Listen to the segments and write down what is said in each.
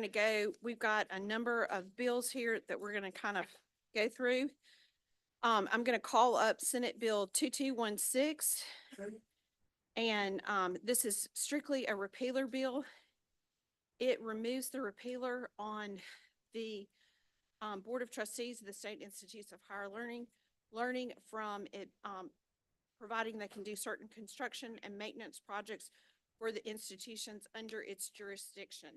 going to go, we've got a number of bills here that we're going to kind of go through. I'm going to call up Senate Bill 2216. And this is strictly a repealer bill. It removes the repealer on the Board of Trustees of the State Institutes of Higher Learning from it, providing they can do certain construction and maintenance projects for the institutions under its jurisdiction.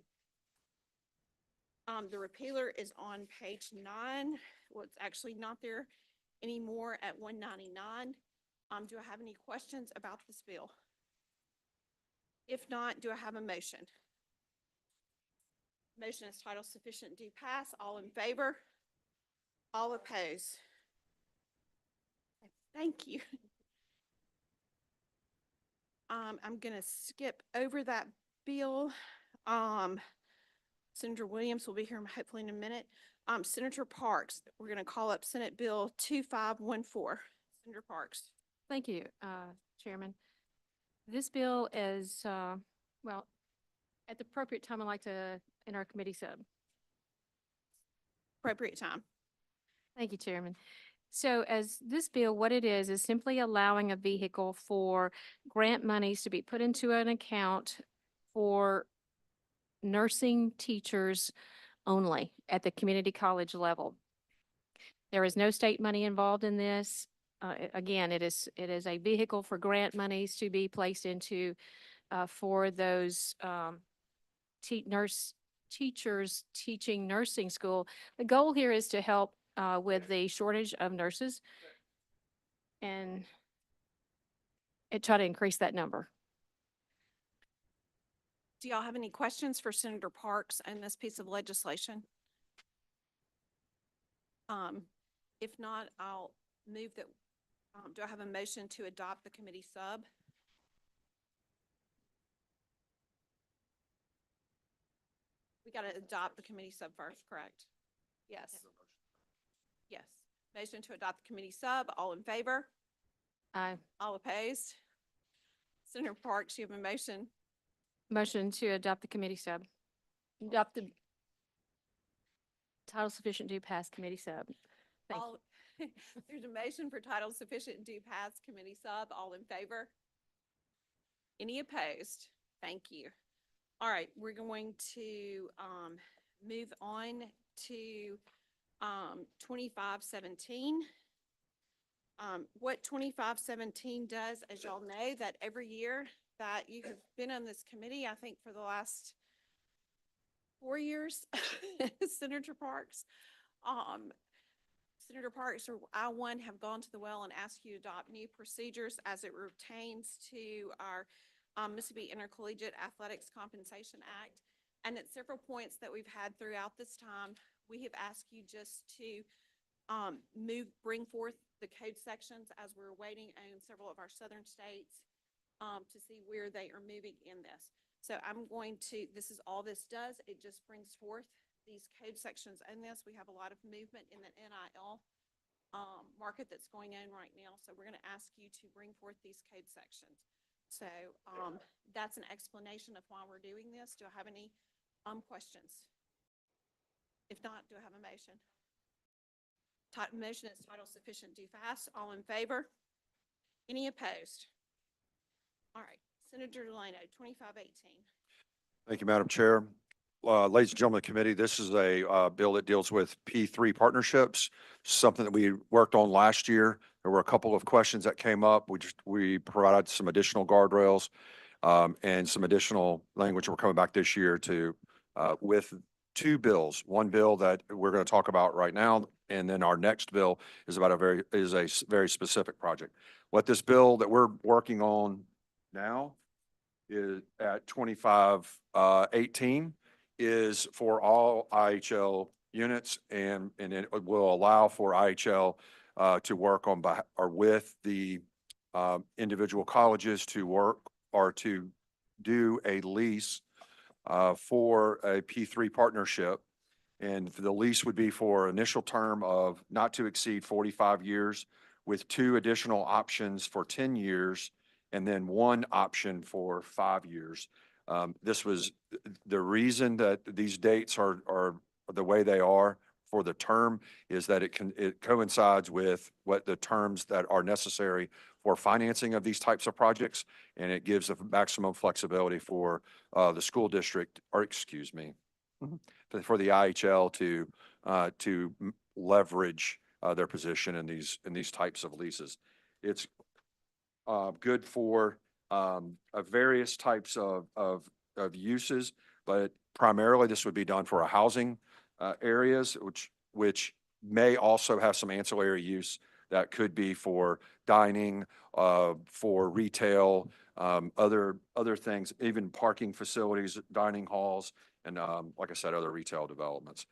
The repealer is on page 9. Well, it's actually not there anymore at 199. Do I have any questions about this bill? If not, do I have a motion? Motion is title sufficient, do pass. All in favor? All oppose? Thank you. I'm going to skip over that bill. Senator Williams will be here hopefully in a minute. Senator Parks, we're going to call up Senate Bill 2514. Senator Parks. Thank you, Chairman. This bill is, well, at the appropriate time, I'd like to, in our committee sub. Appropriate time. Thank you, Chairman. So as this bill, what it is simply allowing a vehicle for grant monies to be put into an account for nursing teachers only at the community college level. There is no state money involved in this. Again, it is a vehicle for grant monies to be placed into for those teachers teaching nursing school. The goal here is to help with the shortage of nurses and try to increase that number. Do y'all have any questions for Senator Parks and this piece of legislation? If not, I'll move that. Do I have a motion to adopt the committee sub? We got to adopt the committee sub first, correct? Yes. Yes. Motion to adopt the committee sub. All in favor? Aye. All opposed? Senator Parks, you have a motion. Motion to adopt the committee sub. Adopt the title sufficient do pass committee sub. Thank you. There's a motion for title sufficient do pass committee sub. All in favor? Any opposed? Thank you. All right, we're going to move on to 2517. What 2517 does, as y'all know, that every year that you have been on this committee, I think for the last 4 years, Senator Parks, Senator Parks or I have gone to the well and asked you to adopt new procedures as it pertains to our Mississippi Intercollegiate Athletics Compensation Act. And at several points that we've had throughout this time, we have asked you just to bring forth the code sections as we're waiting on several of our southern states to see where they are moving in this. So I'm going to, this is all this does. It just brings forth these code sections in this. We have a lot of movement in the NIL market that's going on right now. So we're going to ask you to bring forth these code sections. So that's an explanation of why we're doing this. Do I have any questions? If not, do I have a motion? Motion is title sufficient, do pass. All in favor? Any opposed? All right, Senator Delano, 2518. Thank you, Madam Chair. Ladies and gentlemen of the committee, this is a bill that deals with P3 partnerships, something that we worked on last year. There were a couple of questions that came up. We provided some additional guardrails and some additional language. We're coming back this year to with 2 bills. One bill that we're going to talk about right now, and then our next bill is about a very specific project. What this bill that we're working on now is at 2518 is for all IHL units, and it will allow for IHL to work on or with the individual colleges to work or to do a lease for a P3 partnership. And the lease would be for initial term of not to exceed 45 years with 2 additional options for 10 years and then 1 option for 5 years. This was the reason that these dates are the way they are for the term is that it coincides with what the terms that are necessary for financing of these types of projects. And it gives a maximum flexibility for the school district, or excuse me, for the IHL to leverage their position in these types of leases. It's good for various types of uses, but primarily this would be done for a housing areas, which may also have some ancillary use that could be for dining, for retail, other things, even parking facilities, dining halls, and like I said, other retail developments.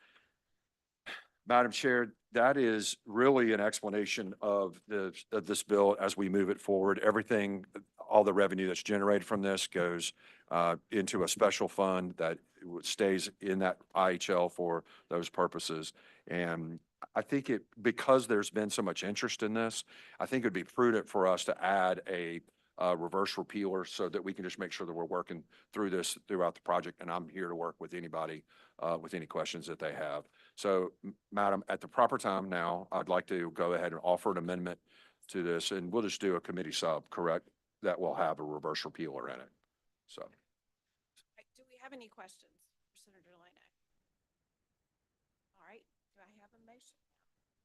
Madam Chair, that is really an explanation of this bill as we move it forward. Everything, all the revenue that's generated from this goes into a special fund that stays in that IHL for those purposes. And I think because there's been so much interest in this, I think it'd be prudent for us to add a reverse repealer so that we can just make sure that we're working through this throughout the project. And I'm here to work with anybody with any questions that they have. So, Madam, at the proper time now, I'd like to go ahead and offer an amendment to this, and we'll just do a committee sub, correct? That will have a reverse repealer in it. So, Right, do we have any questions for Senator Delano? All right, do I have a motion?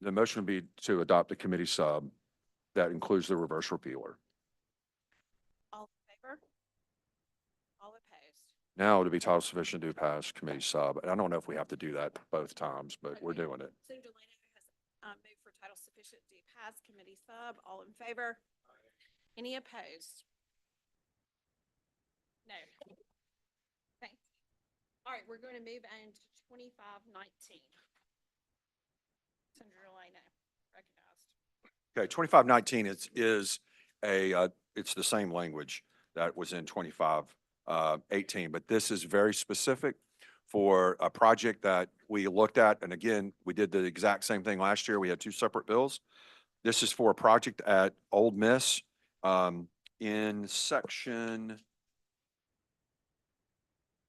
the motion would be to adopt the committee sub that includes the reverse repealer. All in favor? All opposed? Now to be title sufficient to pass committee sub. And I don't know if we have to do that both times, but we're doing it. Senator Delano has moved for title sufficient to pass committee sub. All in favor? Any opposed? No. Thank you. All right, we're going to move on to 2519. Senator Delano, recognized. Okay, 2519 is it's the same language that was in 2518, but this is very specific for a project that we looked at. And again, we did the exact same thing last year. We had two separate bills. This is for a project at Old Miss in section,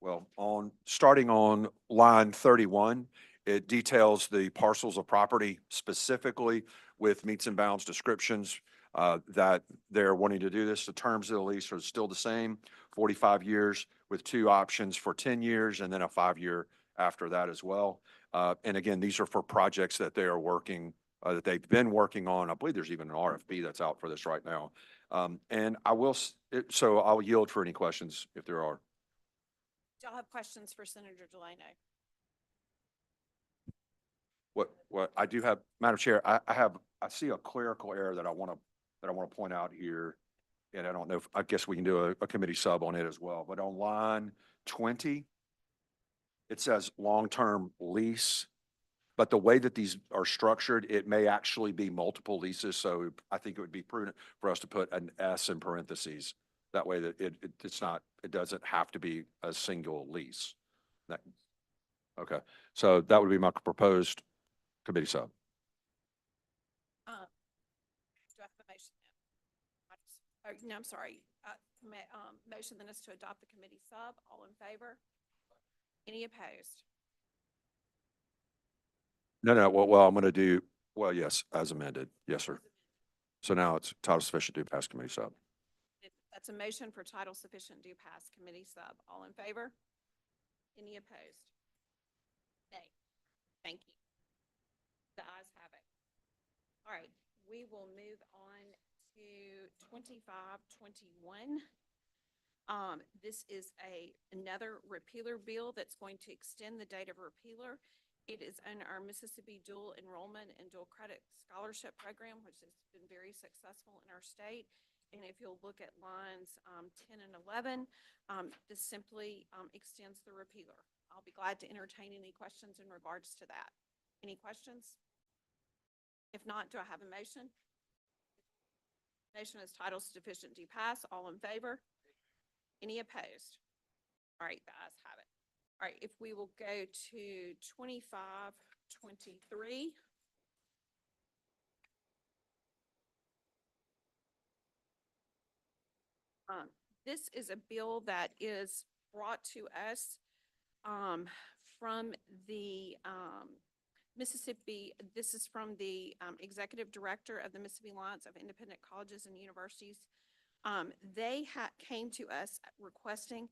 well, starting on line 31, it details the parcels of property specifically with meets and bounds descriptions that they're wanting to do this. The terms of the lease are still the same, 45 years with two options for 10 years and then a 5-year after that as well. And again, these are for projects that they are working, that they've been working on. I believe there's even an RFP that's out for this right now. And so I'll yield for any questions if there are. Do y'all have questions for Senator Delano? What I do have, Madam Chair, I see a clerical error that I want to point out here. And I don't know if, I guess we can do a committee sub on it as well, but on line 20, it says long-term lease. But the way that these are structured, it may actually be multiple leases. So I think it would be prudent for us to put an S in parentheses. That way that it doesn't have to be a single lease. Okay. So that would be my proposed committee sub. Do I have a motion then? No, I'm sorry. Motion then is to adopt the committee sub. All in favor? Any opposed? No. Well, I'm going to do, well, yes, as amended. Yes, sir. So now it's title sufficient to pass committee sub. That's a motion for title sufficient to pass committee sub. All in favor? Any opposed? Nay. Thank you. The ayes have it. All right, we will move on to 2521. This is another repealer bill that's going to extend the date of repealer. It is in our Mississippi Dual Enrollment and Dual Credit Scholarship Program, which has been very successful in our state. And if you'll look at lines 10 and 11, this simply extends the repealer. I'll be glad to entertain any questions in regards to that. Any questions? If not, do I have a motion? Motion is title sufficient to pass. All in favor? Any opposed? All right, the ayes have it. All right, if we will go to 2523. This is a bill that is brought to us from the Mississippi, this is from the Executive Director of the Mississippi Alliance of Independent Colleges and Universities. They came to us requesting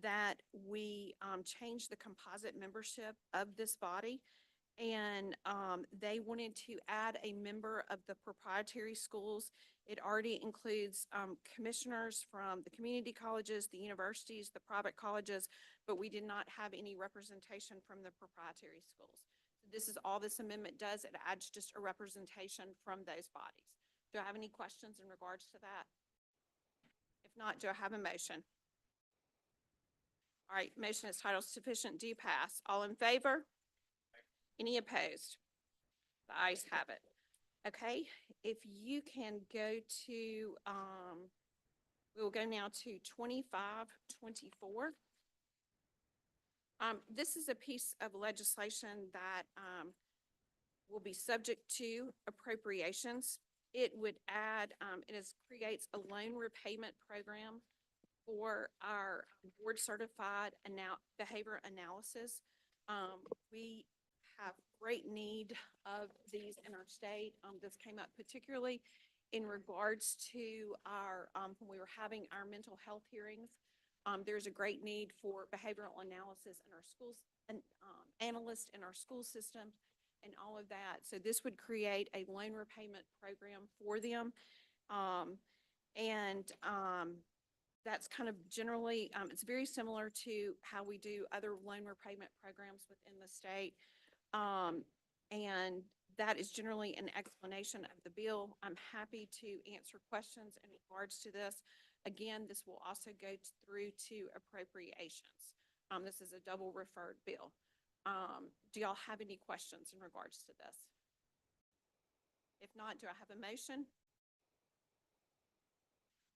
that we change the composite membership of this body. And they wanted to add a member of the proprietary schools. It already includes commissioners from the community colleges, the universities, the private colleges, but we did not have any representation from the proprietary schools. This is all this amendment does. It adds just a representation from those bodies. Do I have any questions in regards to that? If not, do I have a motion? All right, motion is titled sufficient, do pass. All in favor? Any opposed? The ayes have it. Okay, if you can go to, we will go now to 2524. This is a piece of legislation that will be subject to appropriations. It would add, creates a loan repayment program for our board certified behavior analysis. We have great need of these in our state. This came up particularly in regards to our, when we were having our mental health hearings. There's a great need for behavioral analysis in our schools, and analysts in our school system and all of that. So this would create a loan repayment program for them. That's kind of generally, it's very similar to how we do other loan repayment programs within the state. And that is generally an explanation of the bill. I'm happy to answer questions in regards to this. Again, this will also go through to appropriations. This is a double referred bill. Do y'all have any questions in regards to this? If not, do I have a motion?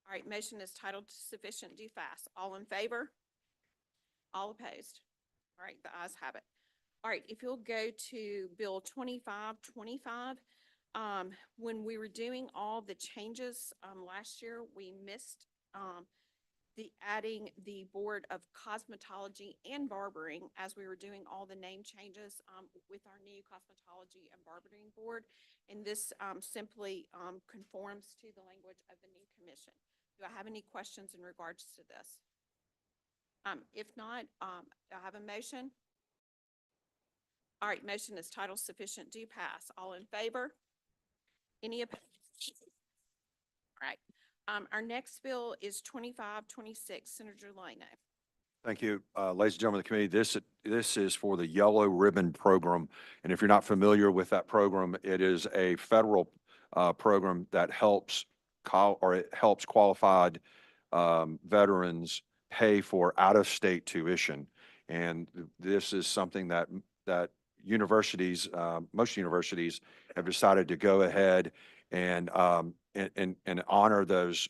All right, motion is titled sufficient, do pass. All in favor? All opposed? All right, the ayes have it. All right, if you'll go to Bill 2525, when we were doing all the changes last year, we missed the adding the Board of Cosmetology and Barbering as we were doing all the name changes with our new Cosmetology and Barbering Board. And this simply conforms to the language of the new commission. Do I have any questions in regards to this? If not, do I have a motion? All right, motion is titled sufficient, do pass. All in favor? Any opposed? All right. Our next bill is 2526, Senator Leno. Thank you. Ladies and gentlemen of the committee, this is for the Yellow Ribbon Program. And if you're not familiar with that program, it is a federal program that helps qualified veterans pay for out-of-state tuition. And this is something that universities, most universities have decided to go ahead and honor those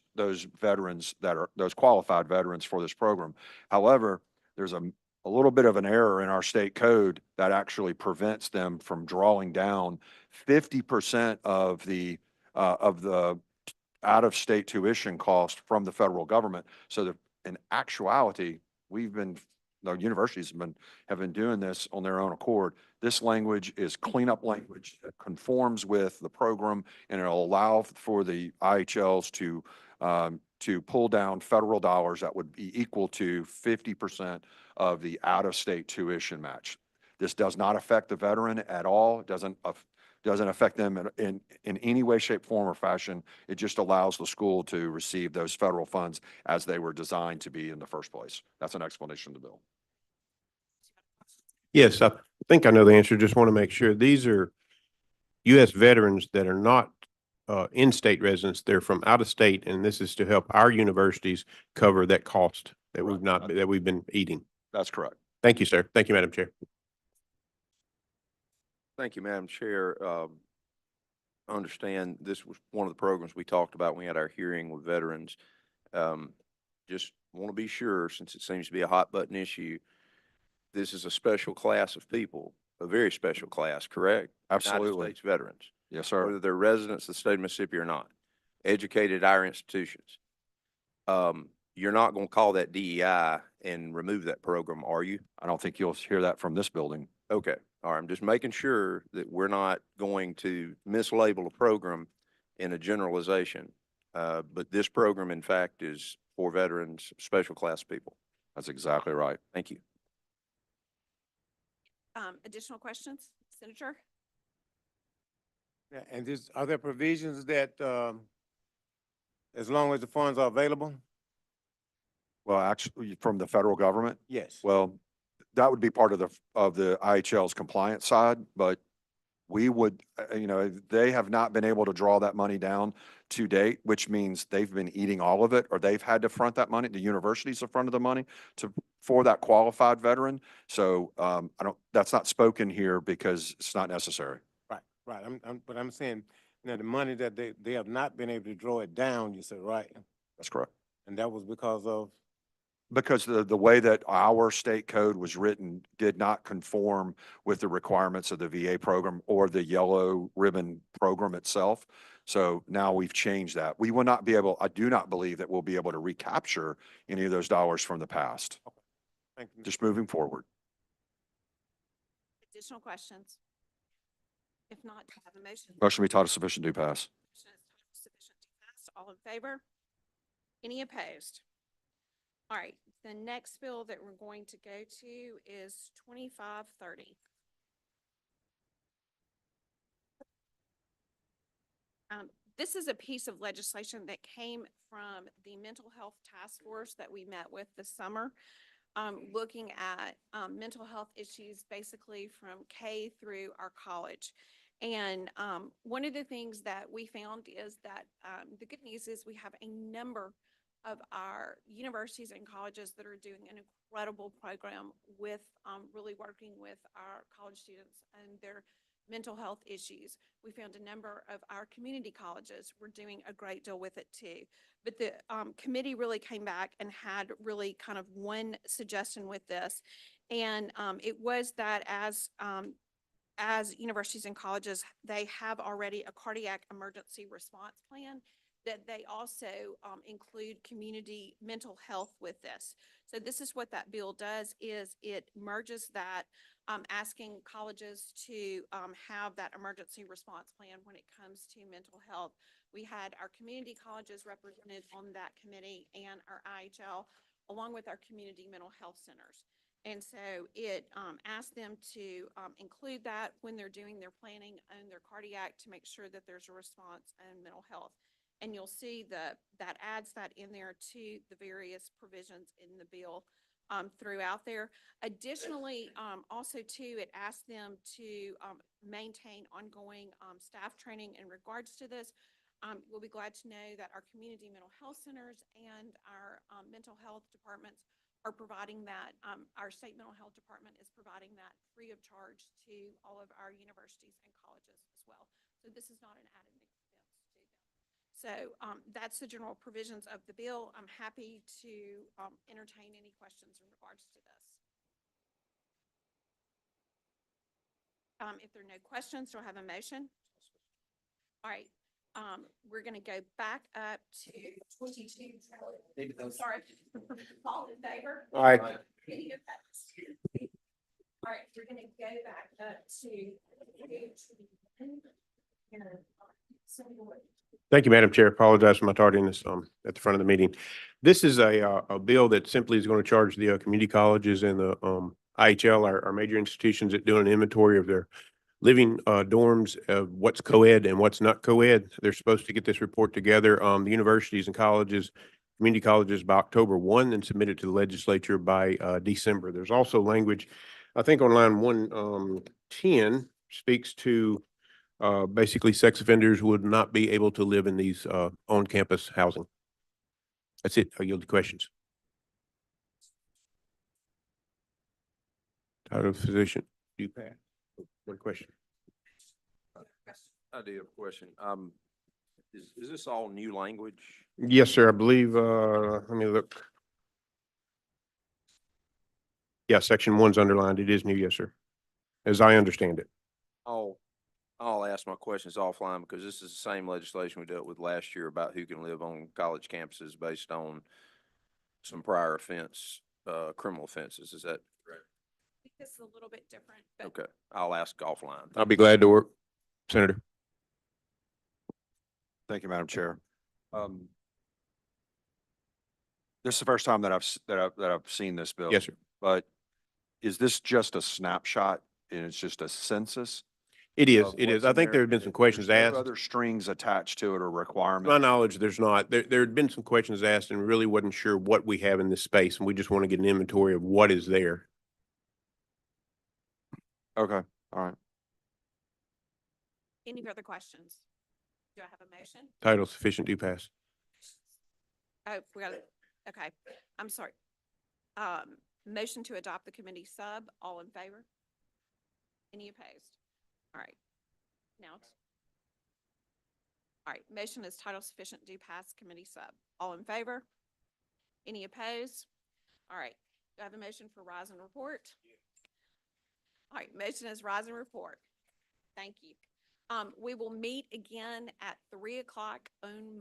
veterans those qualified veterans for this program. However, there's a little bit of an error in our state code that actually prevents them from drawing down 50% of the out-of-state tuition cost from the federal government. So that in actuality, the universities have been doing this on their own accord. This language is cleanup language that conforms with the program, and it'll allow for the IHLs to pull down federal dollars that would be equal to 50% of the out-of-state tuition match. This does not affect the veteran at all. It doesn't affect them in any way, shape, form, or fashion. It just allows the school to receive those federal funds as they were designed to be in the first place. That's an explanation of the bill. Yes, I think I know the answer. Just want to make sure. These are U.S. veterans that are not in-state residents. They're from out of state, and this is to help our universities cover that cost that we've been eating. That's correct. Thank you, sir. Thank you, Madam Chair. Thank you, Madam Chair. I understand this was one of the programs we talked about when we had our hearing with veterans. Just want to be sure, since it seems to be a hot button issue, this is a special class of people, a very special class, correct? Absolutely. United States veterans, Yes, sir. whether they're residents of the state of Mississippi or not, educated at our institutions. You're not going to call that DEI and remove that program, are you? I don't think you'll hear that from this building. Okay, all right, I'm just making sure that we're not going to mislabel a program in a generalization. But this program, in fact, is for veterans, special class people. That's exactly right. Thank you. Additional questions, Senator? Yeah, and just, are there provisions that, as long as the funds are available? Well, actually, from the federal government, Yes. well, that would be part of the IHL's compliance side, but we would, they have not been able to draw that money down to date, which means they've been eating all of it, or they've had to front that money. The universities have fronted the money for that qualified veteran. So, that's not spoken here because it's not necessary. Right, right. But I'm saying, the money that they have not been able to draw it down, you said, right? That's correct. And that was because of, Because the way that our state code was written did not conform with the requirements of the VA program or the yellow ribbon program itself. So now we've changed that. We will not be able, I do not believe that we'll be able to recapture any of those dollars from the past, thank you. just moving forward. Additional questions? If not, do I have a motion? Motion be taught as sufficient due pass. Motion is sufficient to pass. All in favor? Any opposed? All right, the next bill that we're going to go to is 2530. This is a piece of legislation that came from the Mental Health Task Force that we met with this summer, looking at mental health issues basically from K through our college. And one of the things that we found is that the good news is we have a number of our universities and colleges that are doing an incredible program with really working with our college students and their mental health issues. We found a number of our community colleges were doing a great deal with it too. But the committee really came back and had really kind of one suggestion with this. And it was that as universities and colleges, they have already a cardiac emergency response plan, that they also include community mental health with this. So this is what that bill does, is it merges that, asking colleges to have that emergency response plan when it comes to mental health. We had our community colleges represented on that committee and our IHL, along with our community mental health centers. And so it asked them to include that when they're doing their planning and their cardiac, to make sure that there's a response in mental health. And you'll see that adds that in there to the various provisions in the bill throughout there. Additionally, also too, it asked them to maintain ongoing staff training in regards to this. We'll be glad to know that our community mental health centers and our mental health departments are providing that. Our state mental health department is providing that free of charge to all of our universities and colleges as well. So this is not an added expense to them. So that's the general provisions of the bill. I'm happy to entertain any questions in regards to this. If there are no questions, do I have a motion? All right. We're going to go back up to 22. Sorry. All in favor? All right. Any opposed? All right, we're going to go back up to. Thank you, Madam Chair. Apologize for my tardiness at the front of the meeting. This is a bill that simply is going to charge the community colleges and the IHL, our major institutions, that do an inventory of their living dorms, of what's co-ed and what's not co-ed. They're supposed to get this report together. The universities and colleges, community colleges, by October 1 and submit it to the legislature by December. There's also language, I think on line 110, speaks to basically sex offenders would not be able to live in these on-campus housing. That's it. I yield to questions. Title of physician, do you pass? One question. I do have a question. Is this all new language? Yes, sir. I believe, let me look. Yeah, section 1's underlined. It is new, yes, sir. As I understand it. I'll ask my questions offline, because this is the same legislation we dealt with last year about who can live on college campuses based on some prior offense criminal offenses. Is that correct? This is a little bit different, but Okay, I'll ask offline. I'll be glad to work, Senator. Thank you, Madam Chair. This is the first time that I've seen this bill. Yes, sir. But is this just a snapshot and it's just a census? It is, of it what's is. I in think there have been and some questions there's asked. no other strings attached to it or To my requirements? knowledge, there's not. There had been some questions asked and really wasn't sure what we have in this space, and we just want to get an inventory of what is there. Okay, all right. any further questions? Do I have a motion? Title sufficient, do pass. Oh, we got it. Okay, I'm sorry. Motion to adopt the committee sub, all in favor? Any opposed? All right. Now, all right, motion is title sufficient, do pass committee sub. All in favor? Any opposed? All right, do I have a motion for rise and report? All right, motion is rise and report. Thank you. We will meet again at 3 o'clock on